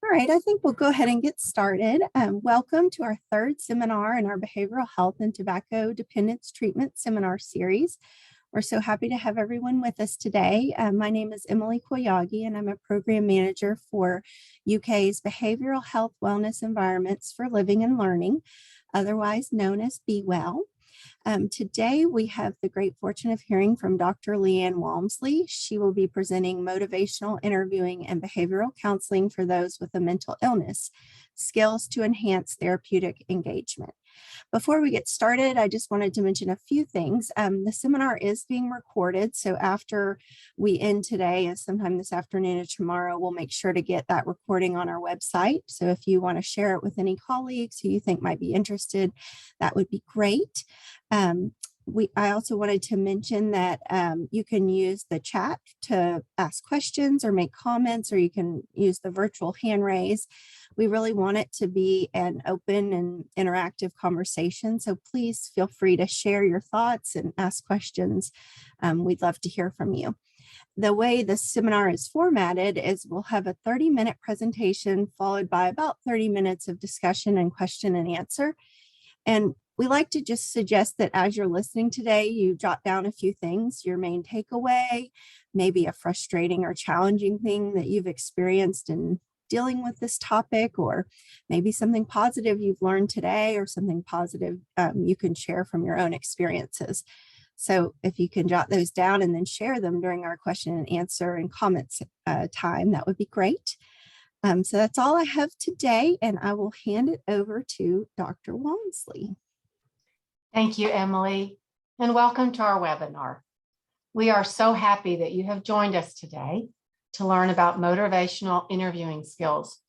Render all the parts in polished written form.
All right, I think we'll go ahead and get started. Welcome to our third seminar in our Behavioral Health and Tobacco Dependence Treatment Seminar Series. We're so happy to have everyone with us today. My name is Emily Koyagi, and I'm a Program Manager for UK's Behavioral Health Wellness Environments for Living and Learning, otherwise known as Be Well. Today, we have the great fortune of hearing from Dr. Anne Walmsley. She will be presenting motivational interviewing and behavioral counseling for those with a mental illness, skills to enhance therapeutic engagement. Before we get started, I just wanted to mention a few things. The seminar is being recorded, so after we end today, sometime this afternoon or tomorrow, we'll make sure to get that recording on our website. So if you want to share it with any colleagues who you think might be interested, that would be great. I also wanted to mention that you can use the chat to ask questions or make comments, or you can use the virtual hand raise. We really want it to be an open and interactive conversation, so please feel free to share your thoughts and ask questions. We'd love to hear from you. The way the seminar is formatted is we'll have a 30-minute presentation followed by about 30 minutes of discussion and question and answer. And we like to just suggest that as you're listening today, you jot down a few things, your main takeaway, maybe a frustrating or challenging thing that you've experienced in dealing with this topic, or maybe something positive you've learned today, or something positive you can share from your own experiences. So if you can jot those down and then share them during our question and answer and comments time, that would be great. So that's all I have today, and I will hand it over to Dr. Walmsley. Thank you, Emily, and welcome to our webinar. We are so happy that you have joined us today to learn about motivational interviewing skills.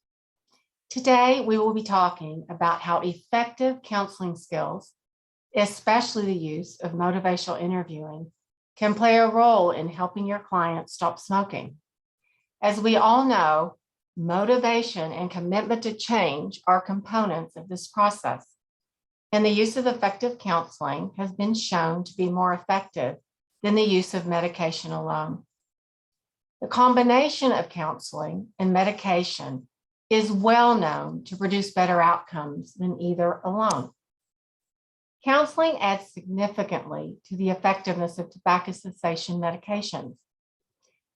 Today, we will be talking about how effective counseling skills, especially the use of motivational interviewing, can play a role in helping your clients stop smoking. As we all know, motivation and commitment to change are components of this process, and the use of effective counseling has been shown to be more effective than the use of medication alone. The combination of counseling and medication is well known to produce better outcomes than either alone. Counseling adds significantly to the effectiveness of tobacco cessation medications,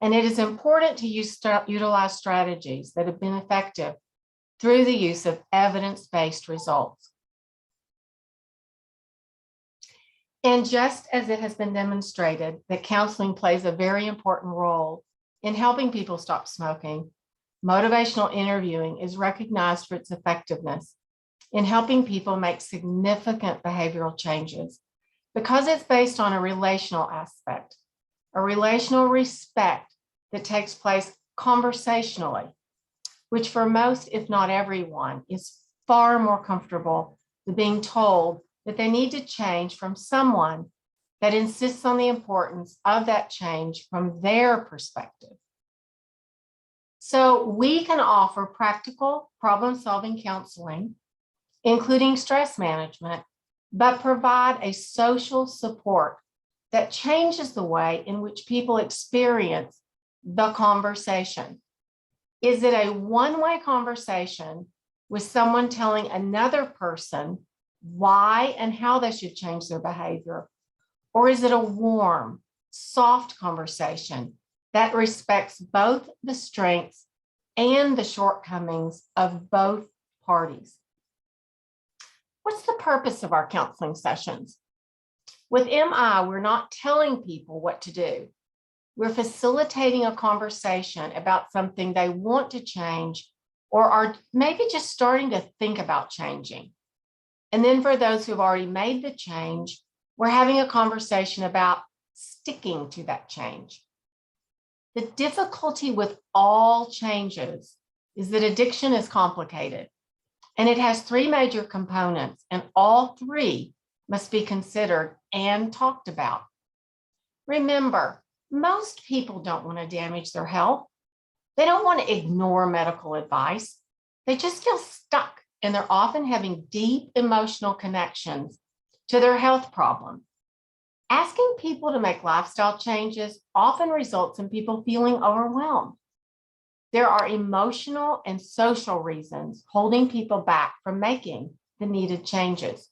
and it is important to utilize strategies that have been effective through the use of evidence-based results. And just as it has been demonstrated that counseling plays a very important role in helping people stop smoking, motivational interviewing is recognized for its effectiveness in helping people make significant behavioral changes because it's based on a relational aspect, a relational respect that takes place conversationally, which for most, if not everyone, is far more comfortable than being told that they need to change from someone that insists on the importance of that change from their perspective. So we can offer practical problem-solving counseling, including stress management, but provide a social support that changes the way in which people experience the conversation. Is it a one-way conversation with someone telling another person why and how they should change their behavior? Or is it a warm, soft conversation that respects both the strengths and the shortcomings of both parties? What's the purpose of our counseling sessions? With MI, we're not telling people what to do. We're facilitating a conversation about something they want to change or are maybe just starting to think about changing. And then for those who've already made the change, we're having a conversation about sticking to that change. The difficulty with all changes is that addiction is complicated, and it has three major components, and all three must be considered and talked about. Remember, most people don't want to damage their health. They don't want to ignore medical advice. They just feel stuck, and they're often having deep emotional connections to their health problem. Asking people to make lifestyle changes often results in people feeling overwhelmed. there are emotional and social reasons holding people back from making the needed changes.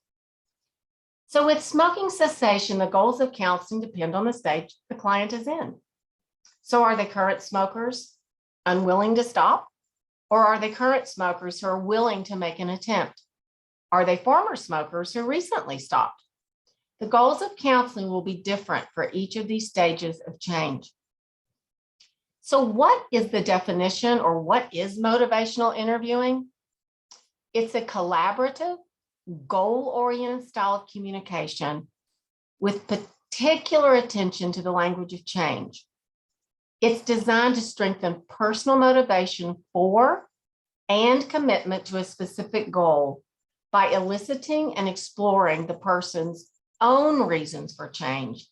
So with smoking cessation, the goals of counseling depend on the stage the client is in. So are they current smokers unwilling to stop? Or are they current smokers who are willing to make an attempt? Are they former smokers who recently stopped? The goals of counseling will be different for each of these stages of change. So what is the definition, or what is motivational interviewing? It's a collaborative, goal-oriented style of communication with particular attention to the language of change. It's designed to strengthen personal motivation for and commitment to a specific goal by eliciting and exploring the person's own reasons for change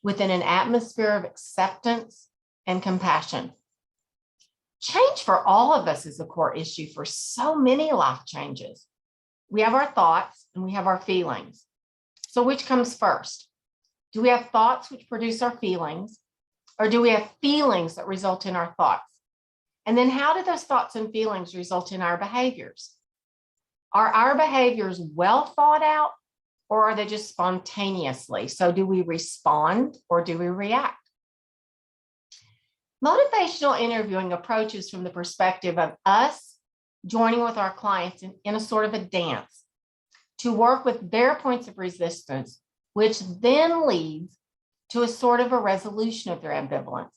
within an atmosphere of acceptance and compassion. Change for all of us is a core issue for so many life changes. We have our thoughts and we have our feelings. So which comes first? Do we have thoughts which produce our feelings, or do we have feelings that result in our thoughts? And then how do those thoughts and feelings result in our behaviors? Are our behaviors well thought out, or are they just spontaneously? So do we respond or do we react? Motivational interviewing approaches from the perspective of us joining with our clients in a sort of a dance to work with their points of resistance, which then leads to a sort of a resolution of their ambivalence.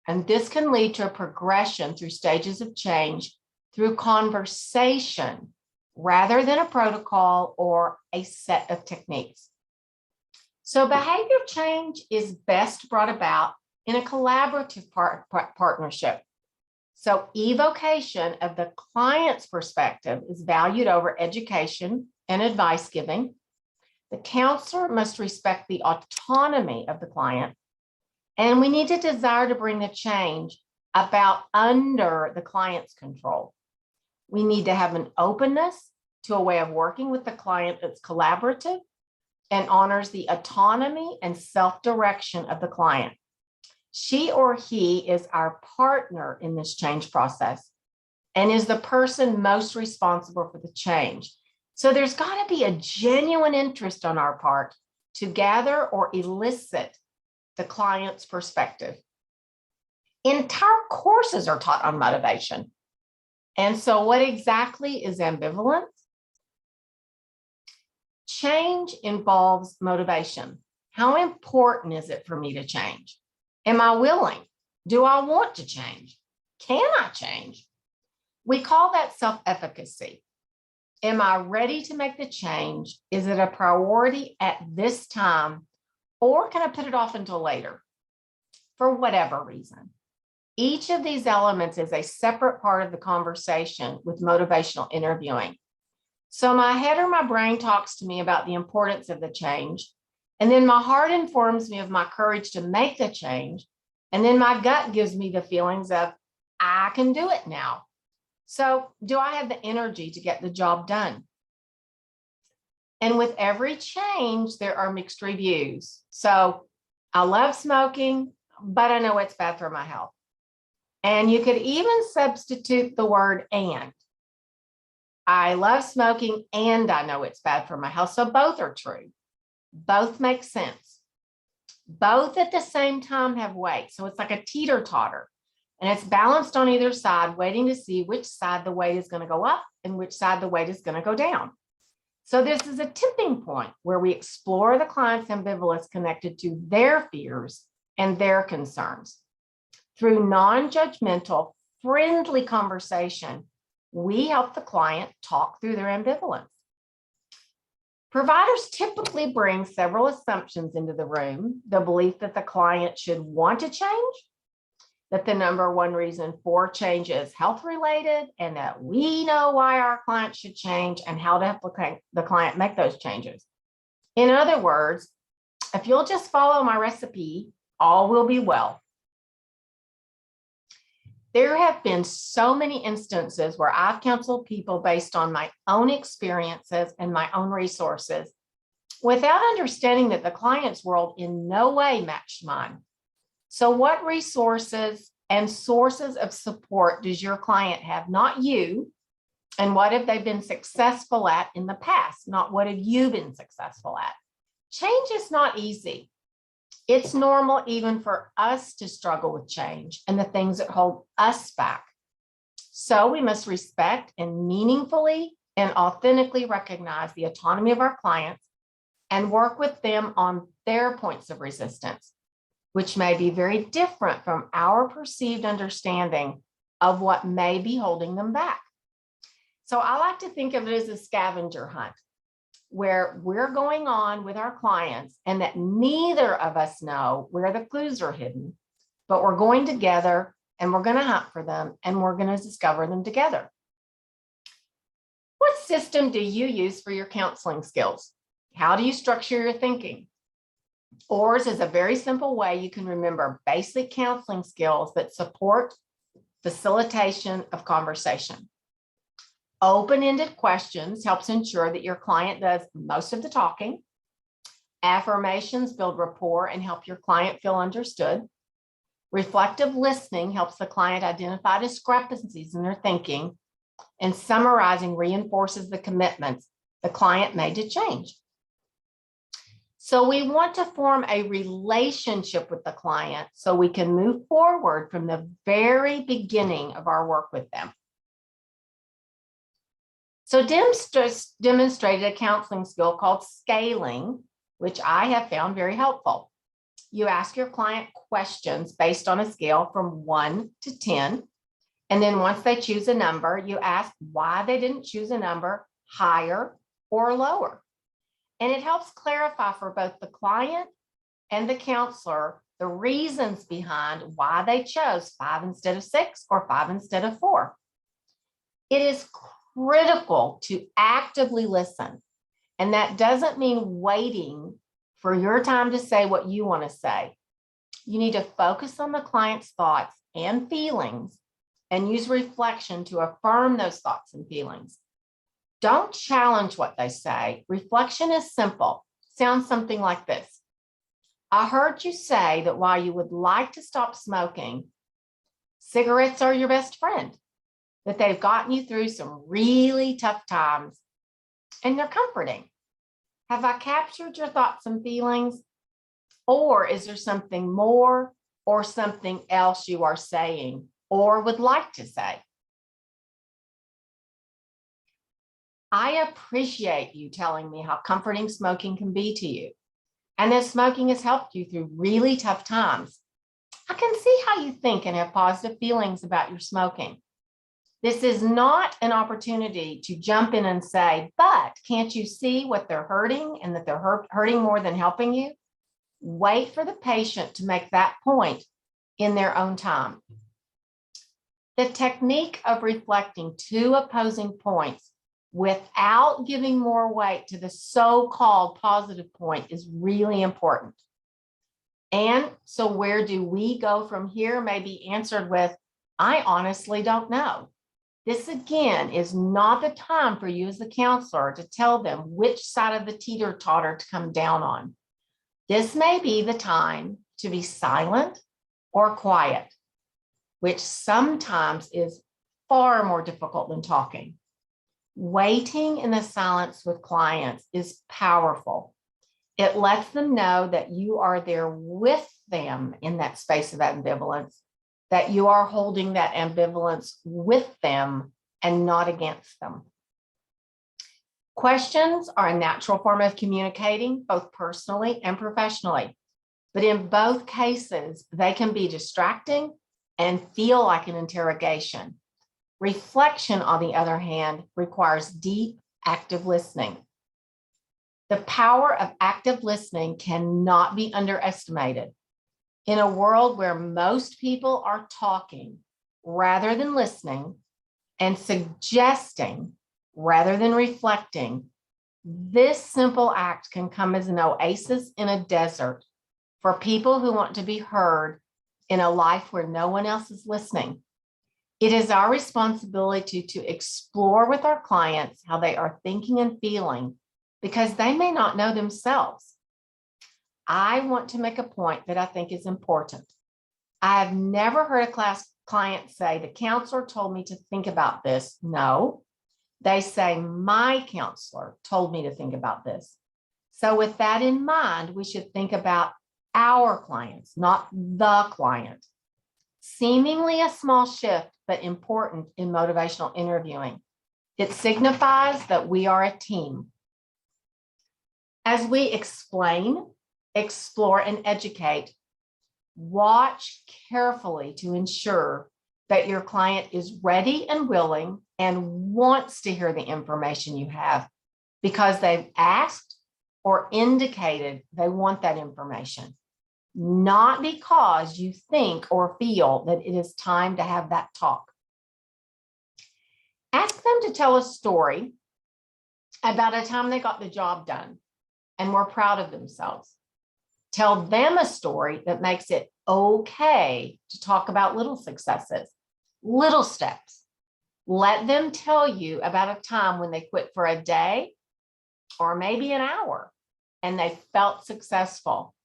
And this can lead to a progression through stages of change through conversation rather than a protocol or a set of techniques. So behavior change is best brought about in a collaborative partnership. So evocation of the client's perspective is valued over education and advice giving. The counselor must respect the autonomy of the client, and we need to desire to bring the change about under the client's control. We need to have an openness to a way of working with the client that's collaborative and honors the autonomy and self-direction of the client. She or he is our partner in this change process and is the person most responsible for the change. So there's got to be a genuine interest on our part to gather or elicit the client's perspective. Entire courses are taught on motivation. And so what exactly is ambivalence? Change involves motivation. How important is it for me to change? Am I willing? Do I want to change? Can I change? We call that self-efficacy. Am I ready to make the change? Is it a priority at this time? Or can I put it off until later? For whatever reason. Each of these elements is a separate part of the conversation with motivational interviewing. So my head or my brain talks to me about the importance of the change. And then my heart informs me of my courage to make the change. And then my gut gives me the feelings of, I can do it now. So do I have the energy to get the job done? And with every change, there are mixed reviews. So I love smoking, but I know it's bad for my health. And you could even substitute the word and. I love smoking and I know it's bad for my health. So both are true. Both make sense. Both at the same time have weight. So it's like a teeter-totter. And it's balanced on either side, waiting to see which side the weight is going to go up and which side the weight is going to go down. So this is a tipping point where we explore the client's ambivalence connected to their fears and their concerns. Through non-judgmental, friendly conversation, we help the client talk through their ambivalence. Providers typically bring several assumptions into the room: the belief that the client should want to change, that the number one reason for change is health related, and that we know why our client should change and how to help the client make those changes. In other words, if you'll just follow my recipe, all will be well. There have been so many instances where I've counseled people based on my own experiences and my own resources without understanding that the client's world in no way matched mine. So what resources and sources of support does your client have? Not you. And what have they been successful at in the past? Not what have you been successful at? Change is not easy. It's normal even for us to struggle with change and the things that hold us back. So we must respect and meaningfully and authentically recognize the autonomy of our clients and work with them on their points of resistance, which may be very different from our perceived understanding of what may be holding them back. So I like to think of it as a scavenger hunt, where we're going on with our clients and that neither of us know where the clues are hidden, but we're going together and we're going to hunt for them and we're going to discover them together. What system do you use for your counseling skills? How do you structure your thinking? OARS is a very simple way you can remember basic counseling skills that support facilitation of conversation. Open-ended questions helps ensure that your client does most of the talking. Affirmations build rapport and help your client feel understood. Reflective listening helps the client identify discrepancies in their thinking. And summarizing reinforces the commitments the client made to change. So we want to form a relationship with the client so we can move forward from the very beginning of our work with them. So Dim demonstrated a counseling skill called scaling, which I have found very helpful. You ask your client questions based on a scale from 1 to 10. And then once they choose a number, you ask why they didn't choose a number higher or lower. And it helps clarify for both the client and the counselor the reasons behind why they chose 5 instead of 6 or 5 instead of 4. It is critical to actively listen. And that doesn't mean waiting for your time to say what you want to say. You need to focus on the client's thoughts and feelings and use reflection to affirm those thoughts and feelings. Don't challenge what they say. Reflection is simple. Sounds something like this. I heard you say that while you would like to stop smoking, cigarettes are your best friend, that they've gotten you through some really tough times and they're comforting. Have I captured your thoughts and feelings? Or is there something more or something else you are saying or would like to say? I appreciate you telling me how comforting smoking can be to you and that smoking has helped you through really tough times. I can see how you think and have positive feelings about your smoking. This is not an opportunity to jump in and say, but can't you see what they're hurting and that they're hurting more than helping you? Wait for the patient to make that point in their own time. The technique of reflecting 2 opposing points without giving more weight to the so-called positive point is really important. And so where do we go from here may be answered with, I honestly don't know. This again is not the time for you as the counselor to tell them which side of the teeter-totter to come down on. This may be the time to be silent or quiet, which sometimes is far more difficult than talking. Waiting in the silence with clients is powerful. It lets them know that you are there with them in that space of ambivalence, that you are holding that ambivalence with them and not against them. Questions are a natural form of communicating, both personally and professionally. But in both cases, they can be distracting and feel like an interrogation. Reflection, on the other hand, requires deep, active listening. The power of active listening cannot be underestimated. In a world where most people are talking rather than listening and suggesting rather than reflecting, this simple act can come as an oasis in a desert for people who want to be heard in a life where no one else is listening. It is our responsibility to explore with our clients how they are thinking and feeling because they may not know themselves. I want to make a point that I think is important. I have never heard a client say, the counselor told me to think about this. No, they say, my counselor told me to think about this. So with that in mind, we should think about our clients, not the client. Seemingly a small shift, but important in motivational interviewing. It signifies that we are a team. As we explain, explore, and educate, watch carefully to ensure that your client is ready and willing and wants to hear the information you have because they've asked or indicated they want that information, not because you think or feel that it is time to have that talk. Ask them to tell a story about a time they got the job done and were proud of themselves. Tell them a story that makes it okay to talk about little successes, little steps. Let them tell you about a time when they quit for a day or maybe an hour and they felt successful.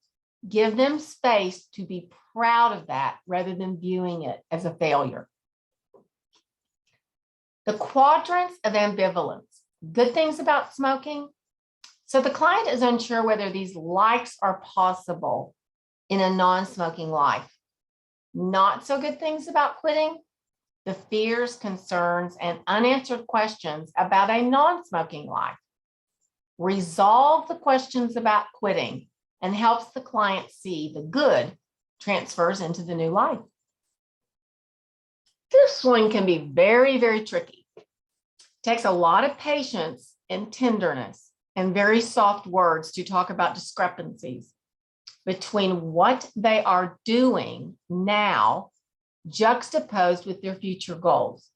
Give them space to be proud of that rather than viewing it as a failure. The quadrants of ambivalence. Good things about smoking. So the client is unsure whether these likes are possible in a non-smoking life. Not so good things about quitting. The fears, concerns, and unanswered questions about a non-smoking life. Resolve the questions about quitting and helps the client see the good transfers into the new life. This one can be very, very tricky. It takes a lot of patience and tenderness and very soft words to talk about discrepancies between what they are doing now juxtaposed with their future goals.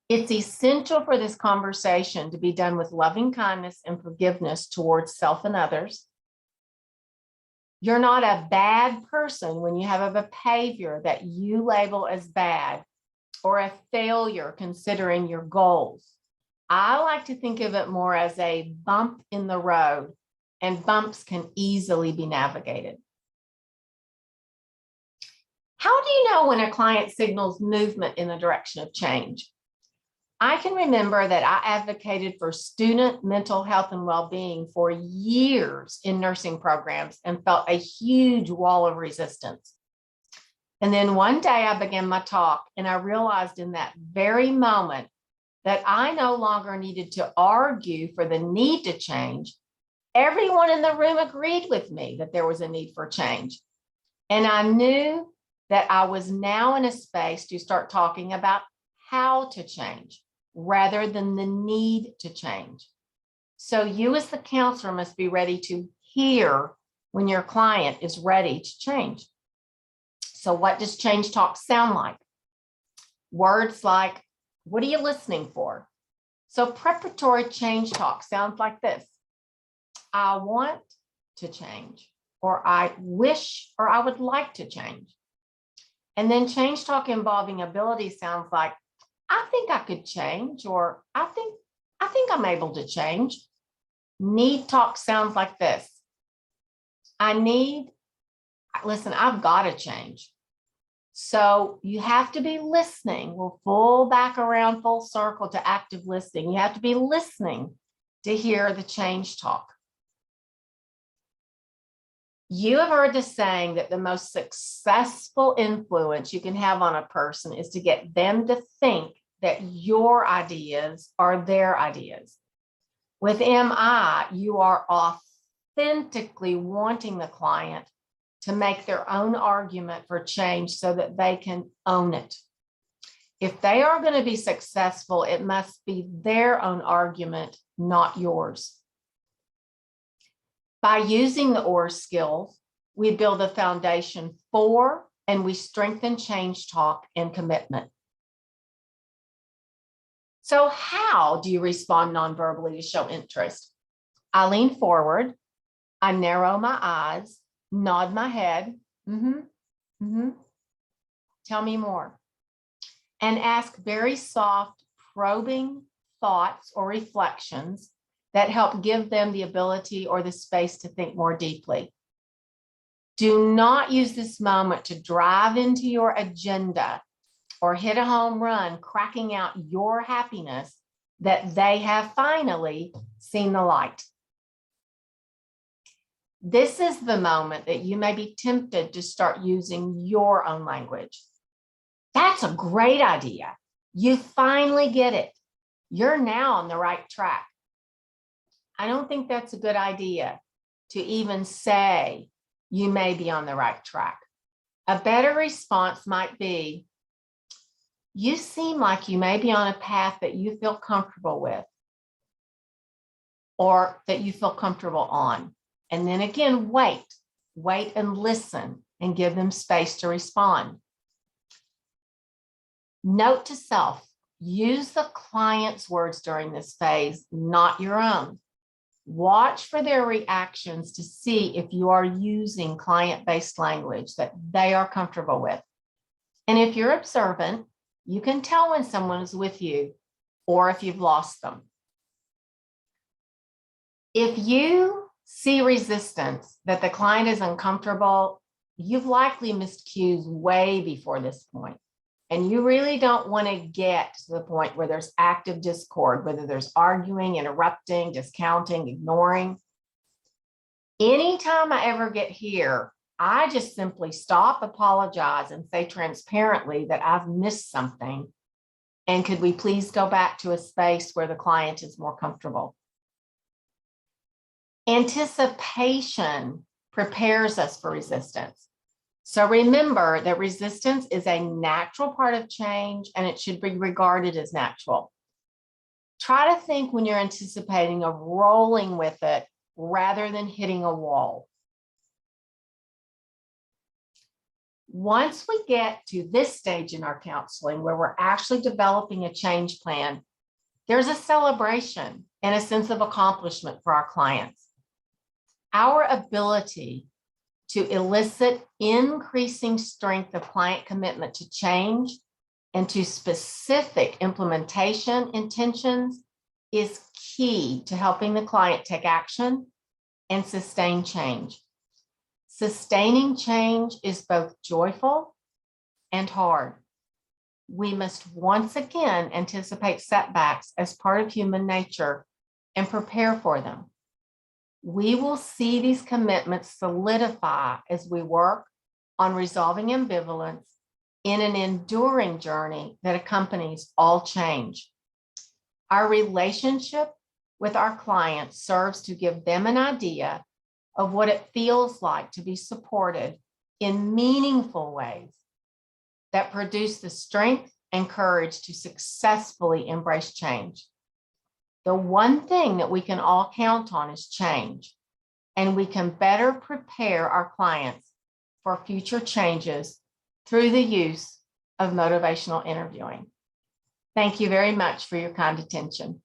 It's essential for this conversation to be done with loving kindness and forgiveness towards self and others. You're not a bad person when you have a behavior that you label as bad or a failure considering your goals. I like to think of it more as a bump in the road, and bumps can easily be navigated. How do you know when a client signals movement in the direction of change? I can remember that I advocated for student mental health and well-being for years in nursing programs and felt a huge wall of resistance. And then one day I began my talk and I realized in that very moment that I no longer needed to argue for the need to change. Everyone in the room agreed with me that there was a need for change. And I knew that I was now in a space to start talking about how to change rather than the need to change. So you as the counselor must be ready to hear when your client is ready to change. So what does change talk sound like? Words like, what are you listening for? So preparatory change talk sounds like this. I want to change, or I wish, or I would like to change. And then change talk involving ability sounds like, I think I could change, or I think I'm able to change. Need talk sounds like this. Listen, I've got to change. So you have to be listening. We'll full back around full circle to active listening. You have to be listening to hear the change talk. You have heard the saying that the most successful influence you can have on a person is to get them to think that your ideas are their ideas. With MI, you are authentically wanting the client to make their own argument for change so that they can own it. If they are going to be successful, it must be their own argument, not yours. By using the OR skills, we build a foundation for and we strengthen change talk and commitment. So how do you respond nonverbally to show interest? I lean forward, I narrow my eyes, nod my head, tell me more, and ask very soft, probing thoughts or reflections that help give them the ability or the space to think more deeply. Do not use this moment to drive into your agenda or hit a home run, cracking out your happiness that they have finally seen the light. This is the moment that you may be tempted to start using your own language. That's a great idea. You finally get it. You're now on the right track. I don't think that's a good idea to even say you may be on the right track. A better response might be, you seem like you may be on a path that you feel comfortable with or that you feel comfortable on. And then again, wait and listen and give them space to respond. Note to self, use the client's words during this phase, not your own. Watch for their reactions to see if you are using client-based language that they are comfortable with. And if you're observant, you can tell when someone is with you or if you've lost them. If you see resistance, that the client is uncomfortable, you've likely missed cues way before this point. And you really don't want to get to the point where there's active discord, whether there's arguing, interrupting, discounting, ignoring. Anytime I ever get here, I just simply stop, apologize, and say transparently that I've missed something. And could we please go back to a space where the client is more comfortable? Anticipation prepares us for resistance. So remember that resistance is a natural part of change and it should be regarded as natural. Try to think when you're anticipating of rolling with it rather than hitting a wall. Once we get to this stage in our counseling where we're actually developing a change plan, there's a celebration and a sense of accomplishment for our clients. Our ability to elicit increasing strength of client commitment to change and to specific implementation intentions is key to helping the client take action and sustain change. Sustaining change is both joyful and hard. We must once again anticipate setbacks as part of human nature and prepare for them. We will see these commitments solidify as we work on resolving ambivalence in an enduring journey that accompanies all change. Our relationship with our clients serves to give them an idea of what it feels like to be supported in meaningful ways that produce the strength and courage to successfully embrace change. The one thing that we can all count on is change, and we can better prepare our clients for future changes through the use of motivational interviewing. Thank you very much for your kind attention.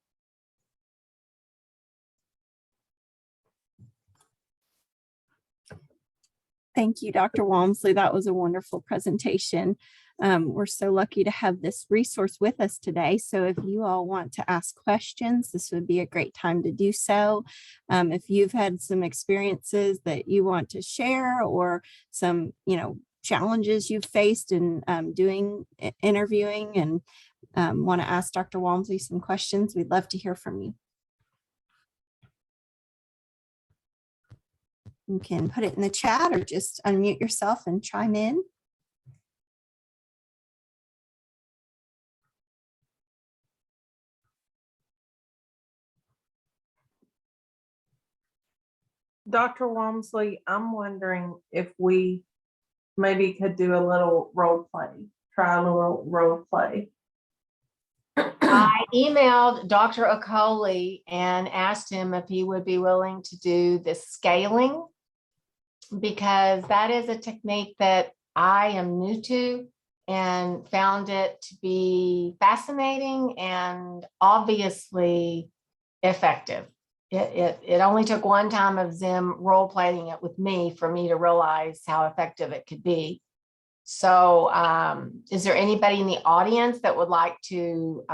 Thank you, Dr. Walmsley. That was a wonderful presentation. We're so lucky to have this resource with us today. So if you all want to ask questions, this would be a great time to do so. If you've had some experiences that you want to share or some, challenges you've faced in doing interviewing and want to ask Dr. Walmsley some questions, we'd love to hear from you. You can put it in the chat or just unmute yourself and chime in. Dr. Walmsley, I'm wondering if we maybe could do a little role play, try a little role play. I emailed Dr. Okoli and asked him if he would be willing to do the scaling, because that is a technique that I am new to and found it to be fascinating and obviously effective. It only took one time of Zim role playing it with me for me to realize how effective it could be. So is there anybody in the audience that would like to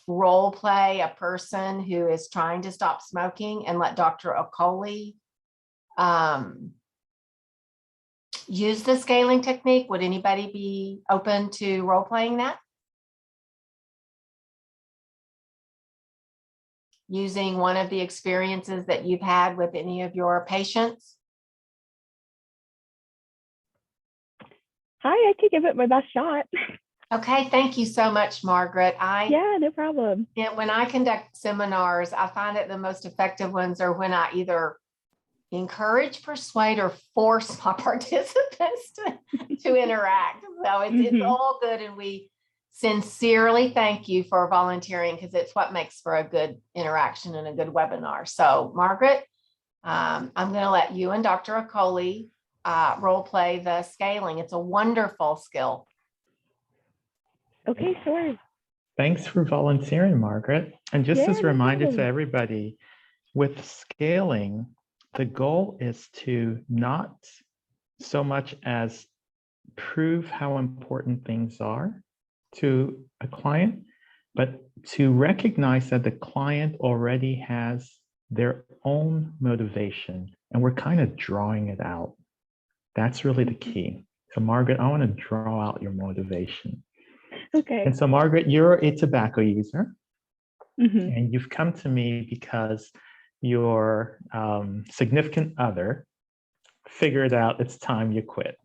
role play a person who is trying to stop smoking and let Dr. Okoli use the scaling technique. Would anybody be open to role playing that? Using one of the experiences that you've had with any of your patients? Hi, I could give it my best shot. Okay, thank you so much, Margaret. Yeah, no problem. When I conduct seminars, I find that the most effective ones are when I either encourage, persuade, or force my participants to interact. So it's all good, and we sincerely thank you for volunteering, because it's what makes for a good interaction and a good webinar. So, Margaret, I'm going to let you and Dr. Okoli role play the scaling. It's a wonderful skill. Okay, sure. Thanks for volunteering, Margaret. And just Yeah, as a no reminder to problem. everybody, with scaling, the goal is to not so much as prove how important things are to a client, but to recognize that the client already has their own motivation, and we're kind of drawing it out. That's really the key. So, Margaret, I want to draw out your motivation. Okay. And so, Margaret, you're a tobacco user, Mhm. and you've come to me because your significant other figured out it's time you quit.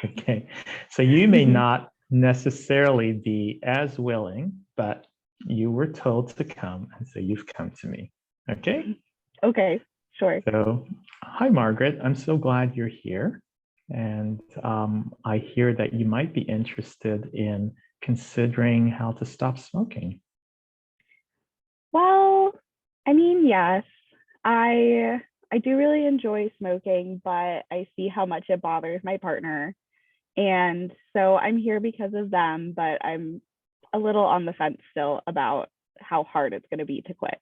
Okay. So you may not necessarily be as willing, but you were told to come, and so you've come to me. Okay. Okay, sure. So, hi, Margaret. I'm so glad you're here. And I hear that you might be interested in considering how to stop smoking. Well, I mean, yes, I do really enjoy smoking, but I see how much it bothers my partner. And so I'm here because of them, but I'm a little on the fence still about how hard it's going to be to quit.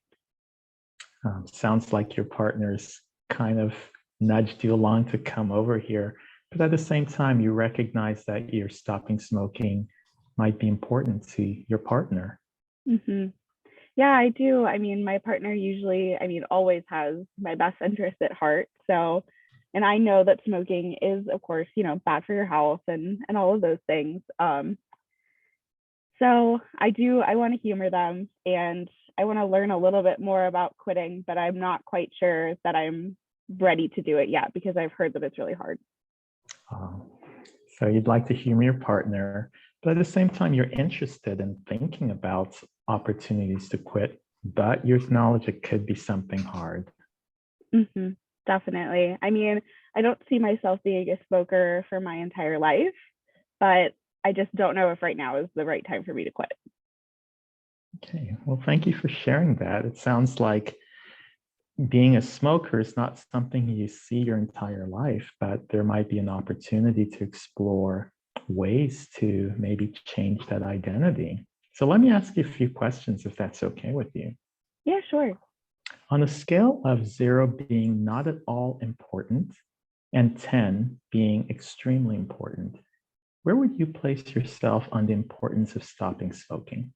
Sounds like your partner's kind of nudged you along to come over here. But at the same time, you recognize that your stopping smoking might be important to your partner. Mm-hmm. Yeah, I do. I mean, my partner usually, always has my best interest at heart. So, and I know that smoking is, of course, bad for your health and all of those things. So I want to humor them, and I want to learn a little bit more about quitting, but I'm not quite sure that I'm ready to do it yet, because I've heard that it's really hard. So you'd like to humor your partner, but at the same time, you're interested in thinking about opportunities to quit, but you acknowledge it could be something hard. Mm-hmm, definitely. I mean, I don't see myself being a smoker for my entire life, but I just don't know if right now is the right time for me to quit. Okay, well, thank you for sharing that. It sounds like being a smoker is not something you see your entire life, but there might be an opportunity to explore ways to maybe change that identity. So let me ask you a few questions, if that's okay with you. Yeah, sure. On a scale of 0 being not at all important and 10 being extremely important, where would you place yourself on the importance of stopping smoking?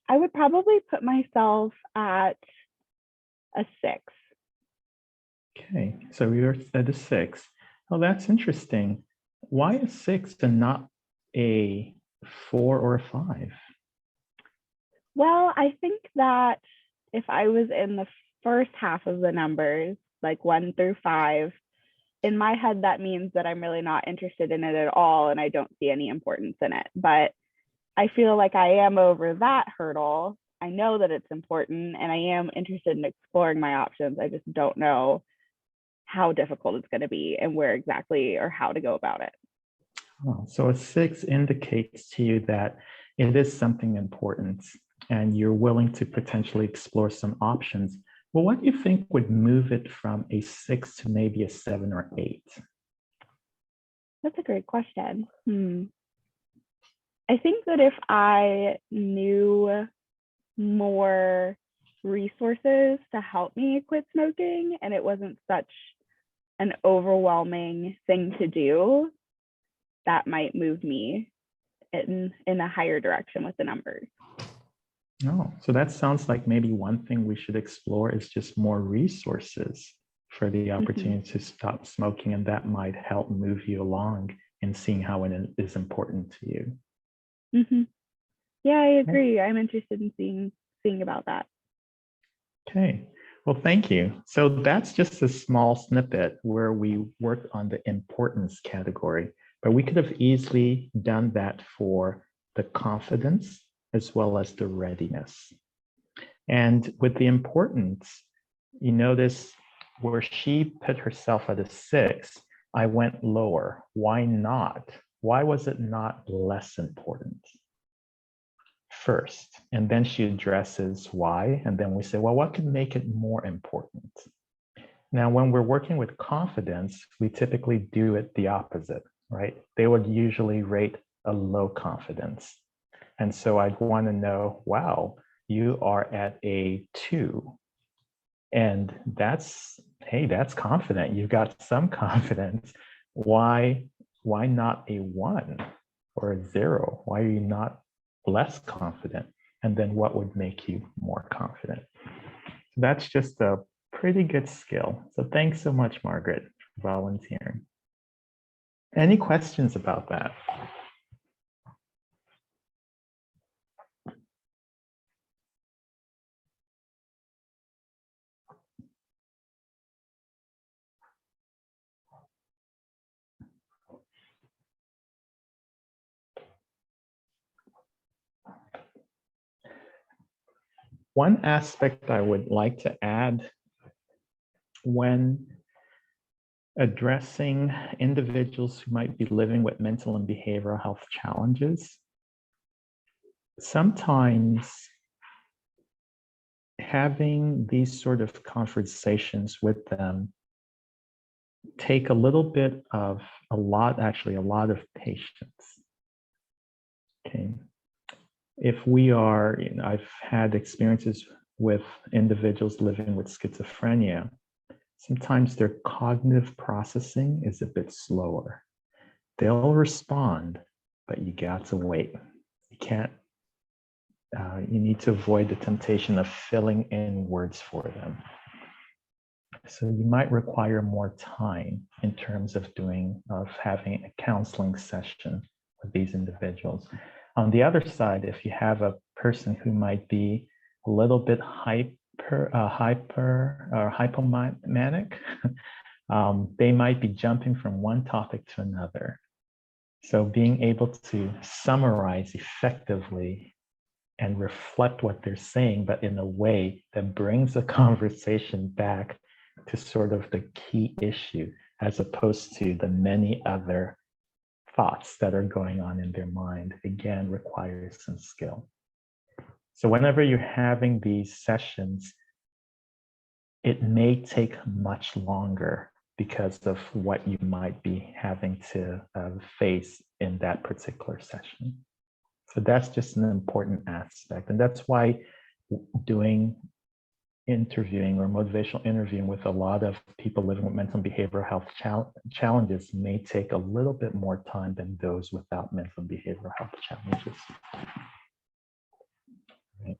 I would probably put myself at a 6. Okay, so we were at a 6. Oh, that's interesting. Why a 6 and not a 4 or a 5? Well, I think that if I was in the first half of the numbers, like 1 through 5, in my head, that means that I'm really not interested in it at all, and I don't see any importance in it. But I feel like I am over that hurdle. I know that it's important, and I am interested in exploring my options. I just don't know how difficult it's going to be and where exactly or how to go about it. Oh, so a 6 indicates to you that it is something important and you're willing to potentially explore some options. Well, what do you think would move it from a 6 to maybe a 7 or 8? That's a great question. I think that if I knew more resources to help me quit smoking and it wasn't such an overwhelming thing to do, that might move me in a higher direction with the numbers. Oh, so that sounds like maybe one thing we should explore is just more resources for the opportunity to stop smoking, and that might help move you along in seeing how it is important to you. Yeah, I agree. I'm interested in seeing about that. Okay, well, thank you. So that's just a small snippet where we worked on the importance category, but we could have easily done that for the confidence as well as the readiness. And with the importance, you notice where she put herself at a 6, I went lower. Why not? Why was it not less important first? And then she addresses why. And then we say, well, what could make it more important? Now, when we're working with confidence, we typically do it the opposite, right? They would usually rate a low confidence. And so I'd want to know, wow, you are at a 2. And that's, hey, that's confident. You've got some confidence. Why not a 1 or a 0? Why are you not less confident? And then what would make you more confident? So that's just a pretty good skill. So thanks so much, Margaret, for volunteering. Any questions about that? One aspect I would like to add when addressing individuals who might be living with mental and behavioral health challenges, sometimes having these sort of conversations with them take a little bit of a lot of patience. Okay. If we are, I've had experiences with individuals living with schizophrenia. Sometimes their cognitive processing is a bit slower. They'll respond, but you got to wait. You can't, you need to avoid the temptation of filling in words for them. So you might require more time in terms of having a counseling session with these individuals. On the other side, if you have a person who might be a little bit hypomanic, they might be jumping from one topic to another. So being able to summarize effectively and reflect what they're saying, but in a way that brings the conversation back to sort of the key issue, as opposed to the many other thoughts that are going on in their mind, again, requires some skill. So whenever you're having these sessions, it may take much longer because of what you might be having to face in that particular session. So that's just an important aspect. And that's why doing interviewing or motivational interviewing with a lot of people living with mental and behavioral health challenges may take a little bit more time than those without mental and behavioral health challenges. Right.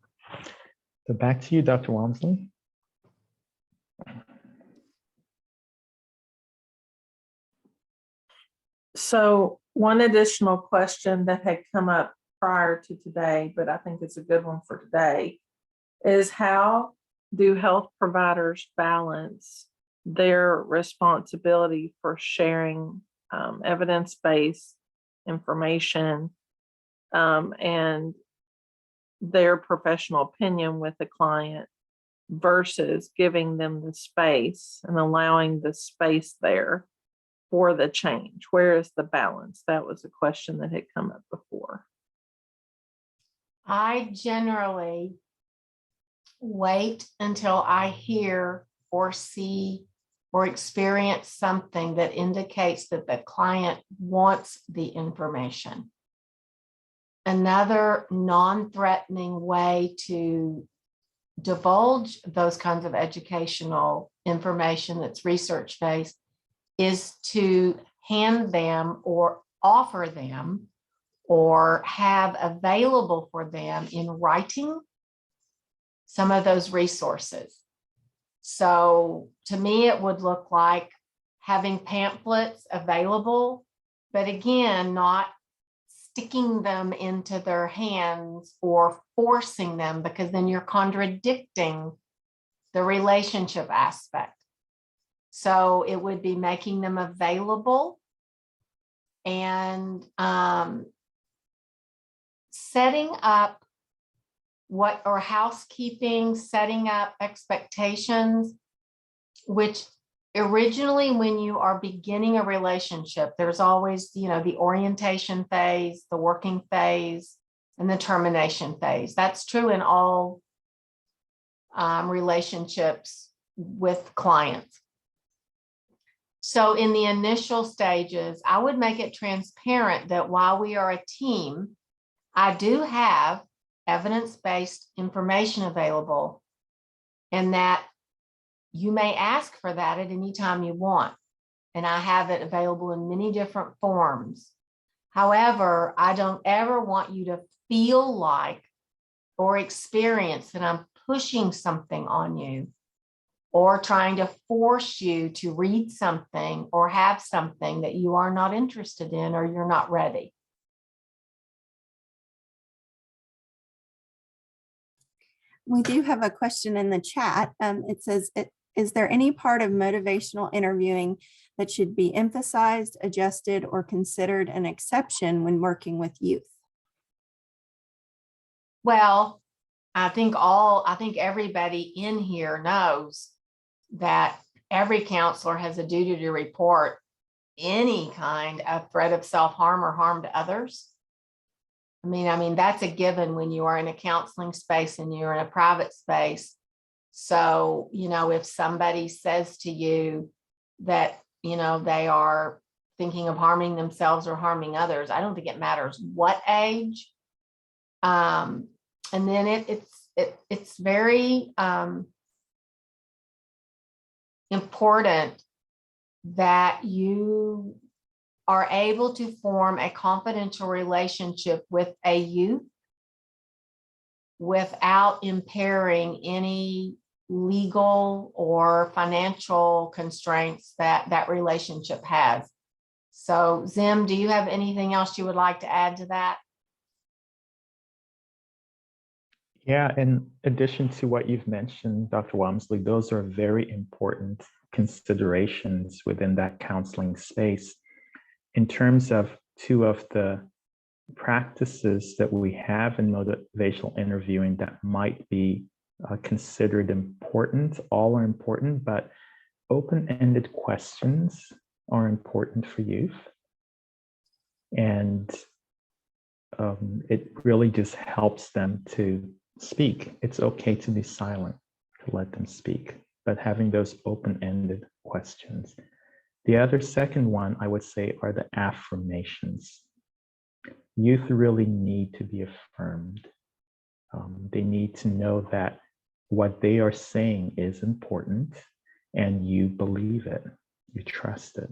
So back to you, Dr. Walmsley. So one additional question that had come up prior to today, but I think it's a good one for today, is how do health providers balance their responsibility for sharing evidence-based information and their professional opinion with the client versus giving them the space and allowing the space there for the change? Where is the balance? That was a question that had come up before. I generally wait until I hear or see or experience something that indicates that the client wants the information. Another non-threatening way to divulge those kinds of educational information that's research-based is to hand them or offer them or have available for them in writing some of those resources. So to me, it would look like having pamphlets available, but again, not sticking them into their hands or forcing them, because then you're contradicting the relationship aspect. So it would be making them available and setting up housekeeping, setting up expectations, which originally when you are beginning a relationship, there's always, the orientation phase, the working phase, and the termination phase. That's true in all relationships with clients. So in the initial stages, I would make it transparent that while we are a team, I do have evidence-based information available, and that you may ask for that at any time you want. And I have it available in many different forms. However, I don't ever want you to feel like or experience that I'm pushing something on you or trying to force you to read something or have something that you are not interested in or you're not ready. We do have a question in the chat. It says, is there any part of motivational interviewing that should be emphasized, adjusted, or considered an exception when working with youth? Well, I think everybody in here knows that every counselor has a duty to report any kind of threat of self-harm or harm to others. I mean, that's a given when you are in a counseling space and you're in a private space. So, if somebody says to you that, they are thinking of harming themselves or harming others, I don't think it matters what age. And then it's very important that you are able to form a confidential relationship with a youth without impairing any legal or financial constraints that relationship has. So, Zim, do you have anything else you would like to add to that? Yeah, in addition to what you've mentioned, Dr. Walmsley, those are very important considerations within that counseling space. In terms of two of the practices that we have in motivational interviewing that might be considered important, all are important, but open-ended questions are important for youth. And it really just helps them to speak. It's okay to be silent, to let them speak, but having those open-ended questions. The other second one I would say are the affirmations. Youth really need to be affirmed. They need to know that what they are saying is important and you believe it, you trust it,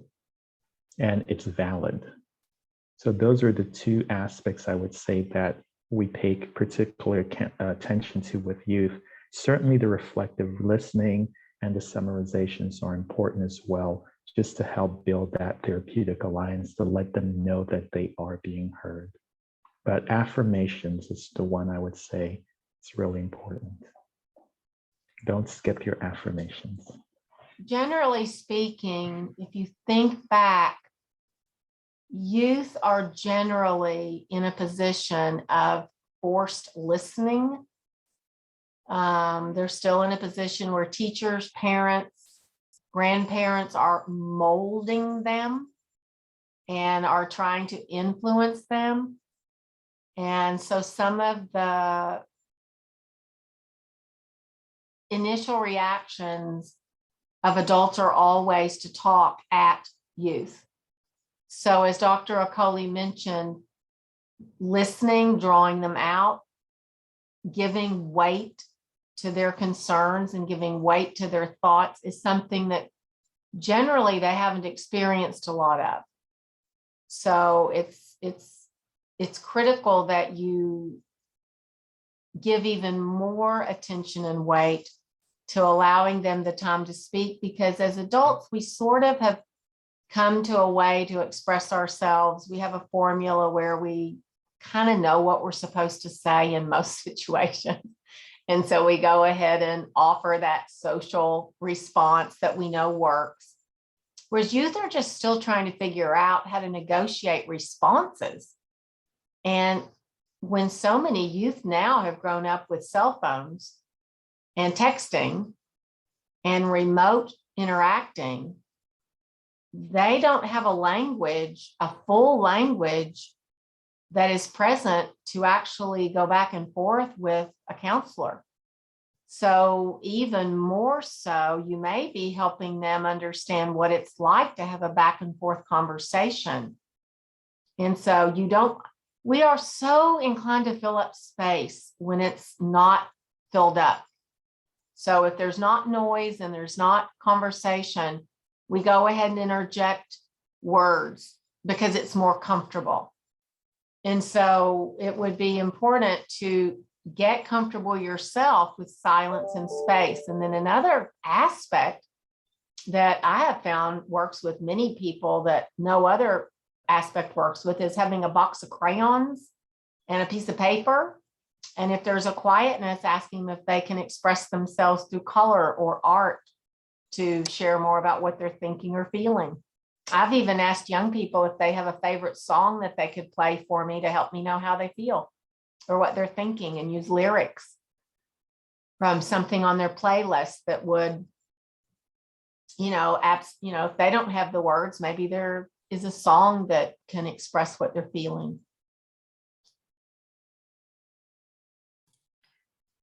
and it's valid. So those are the two aspects I would say that we pay particular attention to with youth. Certainly the reflective listening and the summarizations are important as well, just to help build that therapeutic alliance, to let them know that they are being heard. But affirmations is the one I would say is really important. Don't skip your affirmations. Generally speaking, if you think back, youth are generally in a position of forced listening. They're still in a position where teachers, parents, grandparents are molding them and are trying to influence them. And so some of the initial reactions of adults are always to talk at youth. So as Dr. Okoli mentioned, listening, drawing them out, giving weight to their concerns and giving weight to their thoughts is something that generally they haven't experienced a lot of. So it's critical that you give even more attention and weight to allowing them the time to speak, because as adults, we sort of have come to a way to express ourselves. We have a formula where we kind of know what we're supposed to say in most situations. And so we go ahead and offer that social response that we know works. Whereas youth are just still trying to figure out how to negotiate responses. And when so many youth now have grown up with cell phones and texting and remote interacting, they don't have a language, a full language that is present to actually go back and forth with a counselor. So even more so, you may be helping them understand what it's like to have a back and forth conversation. And so we are so inclined to fill up space when it's not filled up. So if there's not noise and there's not conversation, we go ahead and interject words because it's more comfortable. And so it would be important to get comfortable yourself with silence and space. And then another aspect that I have found works with many people that no other aspect works with is having a box of crayons and a piece of paper. And if there's a quietness, asking them if they can express themselves through color or art to share more about what they're thinking or feeling. I've even asked young people if they have a favorite song that they could play for me to help me know how they feel or what they're thinking, and use lyrics from something on their playlist that would, if they don't have the words, maybe there is a song that can express what they're feeling.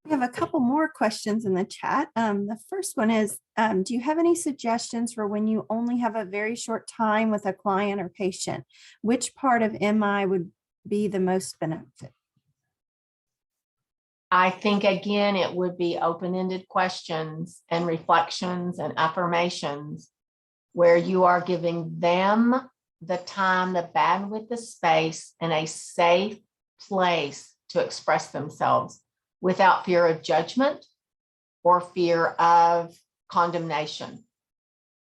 We have a couple more questions in the chat. The first one is, do you have any suggestions for when you only have a very short time with a client or patient? Which part of MI would be the most benefit? I think, again, it would be open-ended questions and reflections and affirmations where you are giving them the time, the bandwidth, the space, and a safe place to express themselves without fear of judgment or fear of condemnation.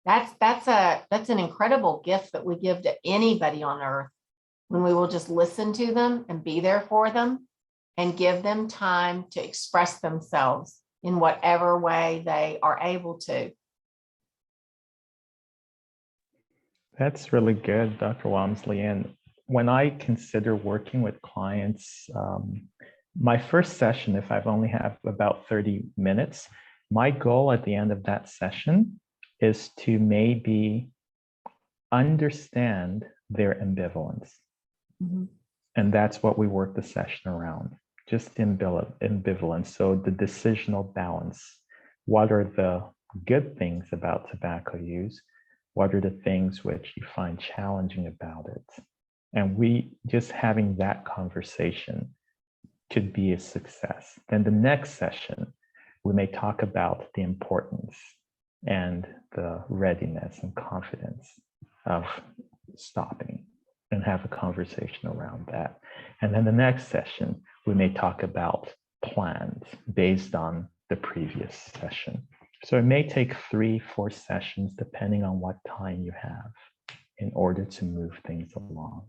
That's an incredible gift that we give to anybody on earth, when we will just listen to them and be there for them and give them time to express themselves in whatever way they are able to. That's really good, Dr. Walmsley. And when I consider working with clients, my first session, if I've only have about 30 minutes, my goal at the end of that session is to maybe understand their ambivalence. Mm-hmm. And that's what we work the session around, just ambivalence. So the decisional balance. What are the good things about tobacco use? What are the things which you find challenging about it? And we just having that conversation could be a success. Then the next session, we may talk about the importance and the readiness and confidence of stopping and have a conversation around that. And then the next session, we may talk about plans based on the previous session. So it may take 3-4 sessions, depending on what time you have, in order to move things along.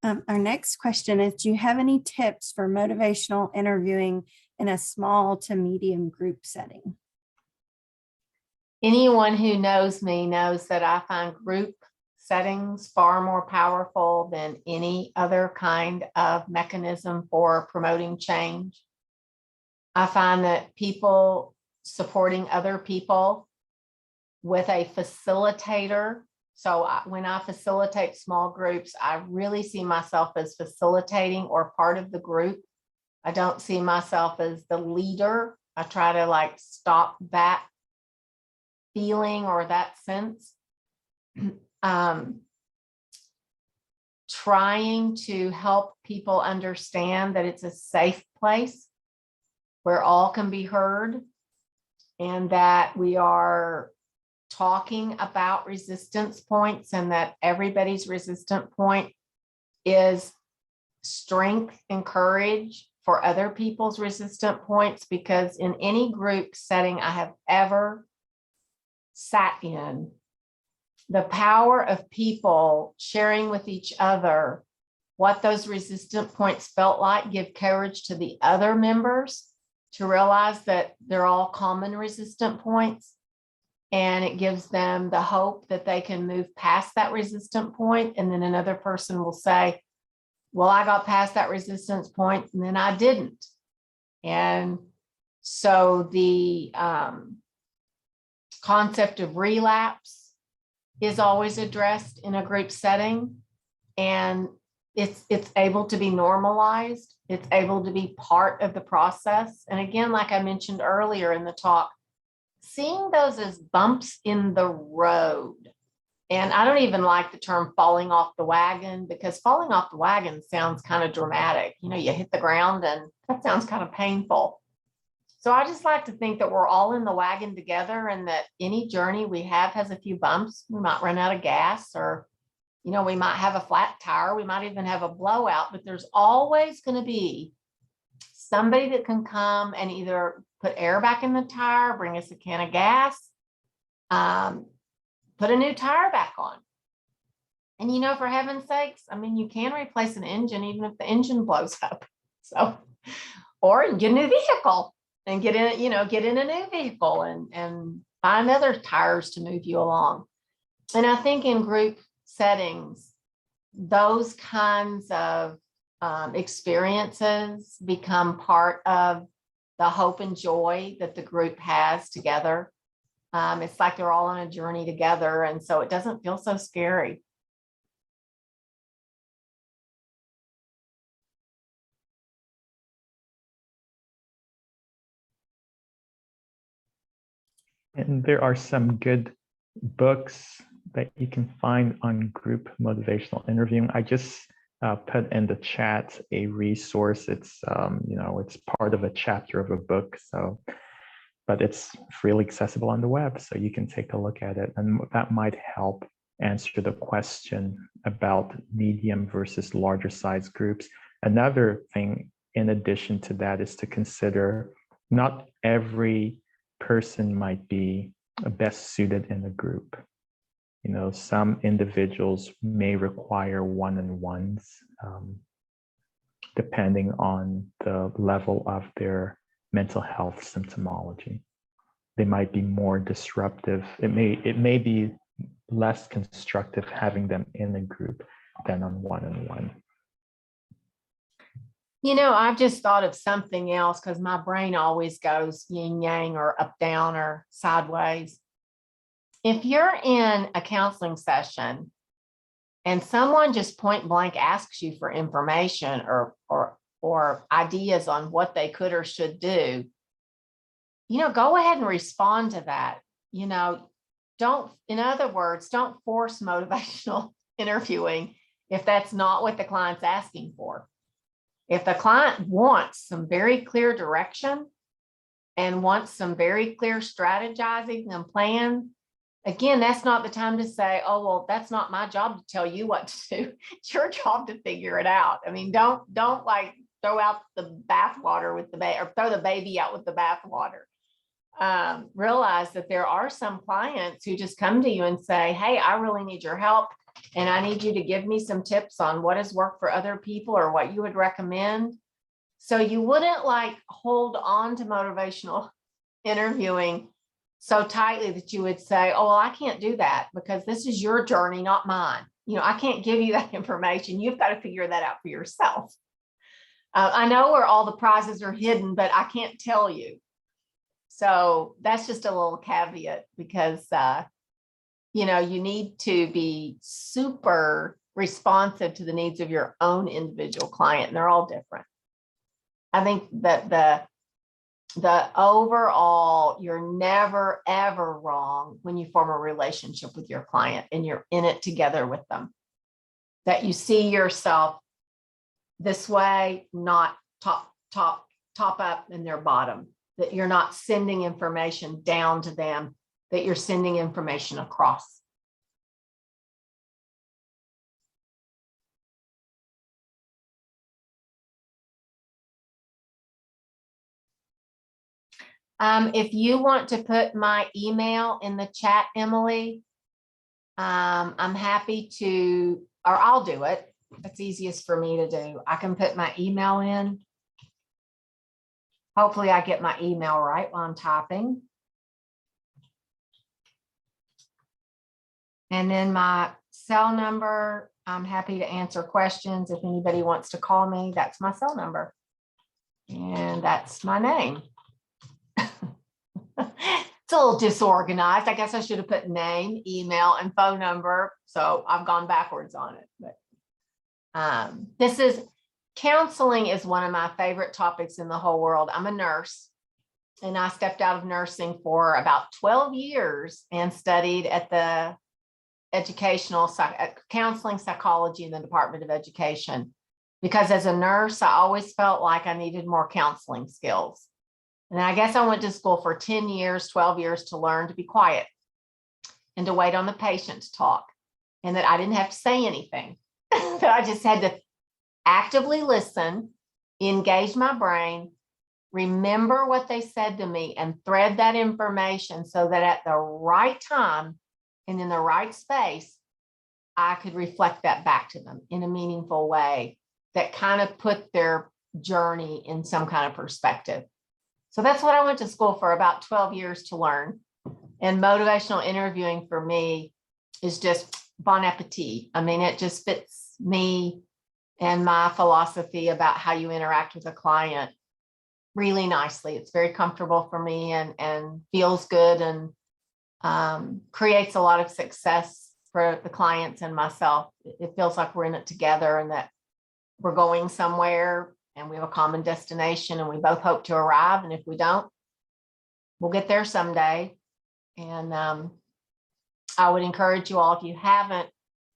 Our next question is, do you have any tips for motivational interviewing in a small to medium group setting? Anyone who knows me knows that I find group settings far more powerful than any other kind of mechanism for promoting change. I find that people supporting other people with a facilitator. So when I facilitate small groups, I really see myself as facilitating or part of the group. I don't see myself as the leader. I try to stop that feeling or that sense. Trying to help people understand that it's a safe place where all can be heard, and that we are talking about resistance points, and that everybody's resistant point is strength and courage for other people's resistant points, because in any group setting I have ever sat in, the power of people sharing with each other what those resistant points felt like give courage to the other members to realize that they're all common resistant points. And it gives them the hope that they can move past that resistant point. And then another person will say, well, I got past that resistance point and then I didn't. And so the concept of relapse is always addressed in a group setting, and it's able to be normalized. It's able to be part of the process. And again, like I mentioned earlier in the talk, seeing those as bumps in the road. And I don't even like the term falling off the wagon, because falling off the wagon sounds kind of dramatic. You know, you hit the ground and that sounds kind of painful. So I just like to think that we're all in the wagon together, and that any journey we have has a few bumps. We might run out of gas, or, you know, we might have a flat tire. We might even have a blowout, but there's always going to be somebody that can come and either put air back in the tire, bring us a can of gas, put a new tire back on. And, you know, for heaven's sakes, I mean, you can replace an engine even if the engine blows up. So, or you get a new vehicle and get in, you know, get in a new vehicle and find other tires to move you along. And I think in group settings, those kinds of experiences become part of the hope and joy that the group has together. It's like they're all on a journey together, and so it doesn't feel so scary. And there are some good books that you can find on group motivational interviewing. I just put in the chat a resource. It's you know, it's part of a chapter of a book, so but it's freely accessible on the web, so you can take a look at it, and that might help answer the question about medium versus larger size groups. Another thing in addition to that is to consider not every person might be best suited in a group. You know, some individuals may require one-on-ones, depending on the level of their mental health symptomology. They might be more disruptive. It may be less constructive having them in a group than on one-on-one. You know, I've just thought of something else, because my brain always goes yin yang or up down or sideways. If you're in a counseling session and someone just point blank asks you for information or ideas on what they could or should do, you know, go ahead and respond to that. You know, in other words, don't force motivational interviewing if that's not what the client's asking for. If the client wants some very clear direction and wants some very clear strategizing and plan, again, that's not the time to say, oh, well, that's not my job to tell you what to do. It's your job to figure it out. I mean, don't like throw out the bathwater with the baby, or throw the baby out with the bathwater. Realize that there are some clients who just come to you and say, hey, I really need your help, and I need you to give me some tips on what has worked for other people or what you would recommend. So you wouldn't like hold on to motivational interviewing so tightly that you would say, oh, well, I can't do that because this is your journey, not mine. You know, I can't give you that information. You've got to figure that out for yourself. I know where all the prizes are hidden, but I can't tell you. So that's just a little caveat, because, you know, you need to be super responsive to the needs of your own individual client, and they're all different. I think that the overall, you're never, ever wrong when you form a relationship with your client and you're in it together with them, that you see yourself this way, not top up and their bottom, that you're not sending information down to them, that you're sending information across. If you want to put my email in the chat, Emily, I'm happy to, or I'll do it. That's easiest for me to do. I can put my email in. Hopefully I get my email right while I'm typing. And then my cell number, I'm happy to answer questions. If anybody wants to call me, that's my cell number. And that's my name. It's a little disorganized. I guess I should have put name, email, and phone number. So I've gone backwards on it. But counseling is one of my favorite topics in the whole world. I'm a nurse, and I stepped out of nursing for about 12 years and studied at the counseling psychology in the Department of Education, because as a nurse, I always felt like I needed more counseling skills. And I guess I went to school for 10 years, 12 years to learn to be quiet and to wait on the patient to talk, and that I didn't have to say anything, that I just had to actively listen, engage my brain, remember what they said to me, and thread that information so that at the right time and in the right space, I could reflect that back to them in a meaningful way that kind of put their journey in some kind of perspective. So that's what I went to school for about 12 years to learn. And motivational interviewing for me is just bon appetit. I mean, it just fits me and my philosophy about how you interact with a client really nicely. It's very comfortable for me and feels good, and creates a lot of success for the clients and myself. It feels like we're in it together, and that we're going somewhere and we have a common destination, and we both hope to arrive. And if we don't, we'll get there someday. And I would encourage you all, if you haven't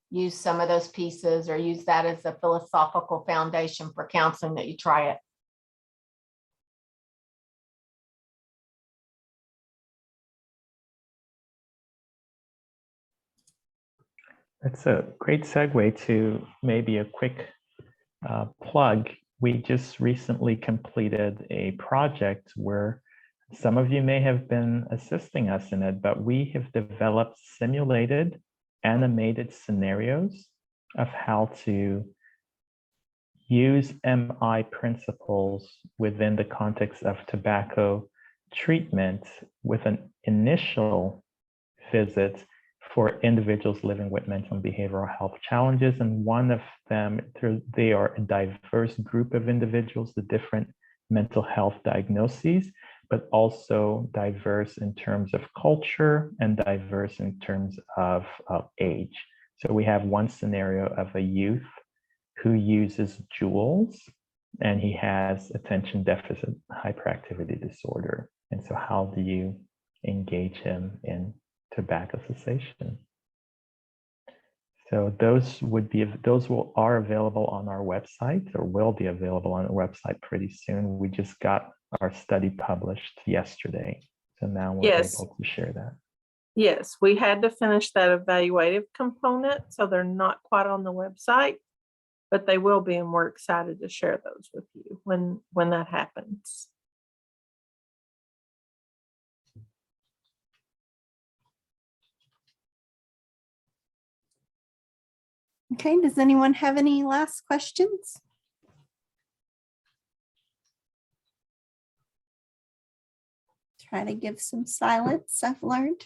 used some of those pieces or use that as a philosophical foundation for counseling, that you try it. That's a great segue to maybe a quick plug. We just recently completed a project where some of you may have been assisting us in it, but we have developed simulated animated scenarios of how to use MI principles within the context of tobacco treatment with an initial visit for individuals living with mental and behavioral health challenges. And one of them, they are a diverse group of individuals, the different mental health diagnoses, but also diverse in terms of culture and diverse in terms of age. So we have one scenario of a youth who uses Juuls, and he has attention deficit hyperactivity disorder. And so how do you engage him in tobacco cessation? So those are available on our website, or will be available on our website pretty soon. We just got our study published yesterday, so now we're able to share that. Yes, we had to finish that evaluative component, so they're not quite on the website, but they will be, and we're excited to share those with you when that happens. Okay, does anyone have any last questions? Try to give some silence, I've learned.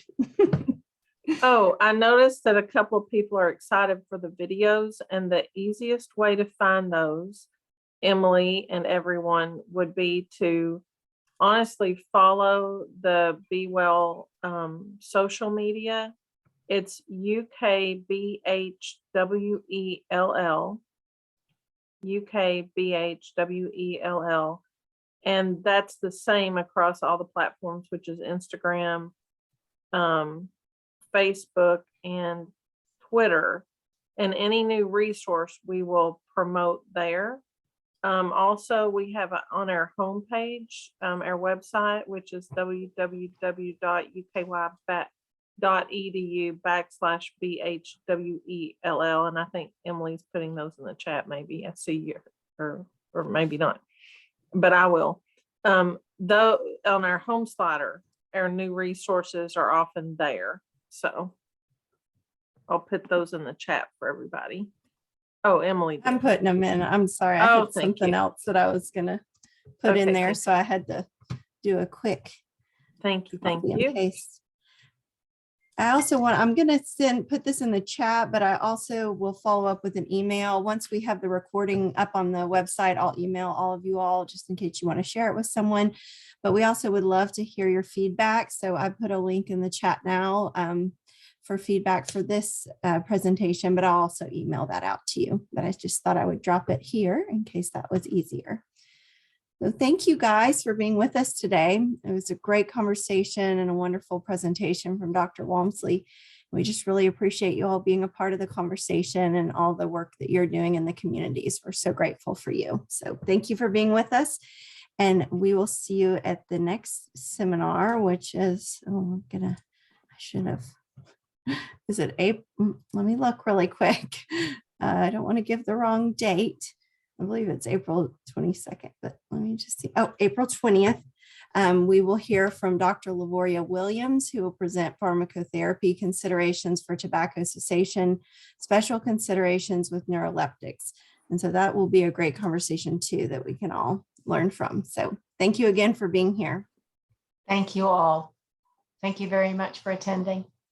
Oh, I noticed that a couple of people are excited for the videos, and the easiest way to find those, Emily and everyone, would be to honestly follow the Be Well social media. It's UKBHWELL, UKBHWELL, and that's the same across all the platforms, which is Instagram, Facebook, and Twitter. And any new resource we will promote there. Also, we have on our homepage, our website, which is www.uky.edu/BHWELL. And I think Emily's putting those in the chat. Maybe I see you, or maybe not, but I will. Though on our home slider, our new resources are often there. So I'll put those in the chat for everybody. Oh, Emily. I'm did. putting them in. I'm sorry. I Oh, had thank something you. else that I was going to put in Okay, there. thank So I had to do a quick Thank you. Thank copy and you. paste. I'm going to put this in the chat, but I also will follow up with an email. Once we have the recording up on the website, I'll email all of you all just in case you want to share it with someone. But we also would love to hear your feedback. So I put a link in the chat now for feedback for this presentation, but I'll also email that out to you. But I just thought I would drop it here in case that was easier. So thank you guys for being with us today. It was a great conversation and a wonderful presentation from Dr. Walmsley. We just really appreciate you all being a part of the conversation and all the work that you're doing in the communities. We're so grateful for you. So thank you for being with us. And we will see you at the next seminar, which is, is it April? Let me look really quick. I don't want to give the wrong date. I believe it's April 22nd, but let me just see. Oh, April 20th. We will hear from Dr. Lavoria Williams, who will present pharmacotherapy considerations for tobacco cessation, special considerations with neuroleptics. And so that will be a great conversation too, that we can all learn from. So thank you again for being here. Thank you all. Thank you very much for attending.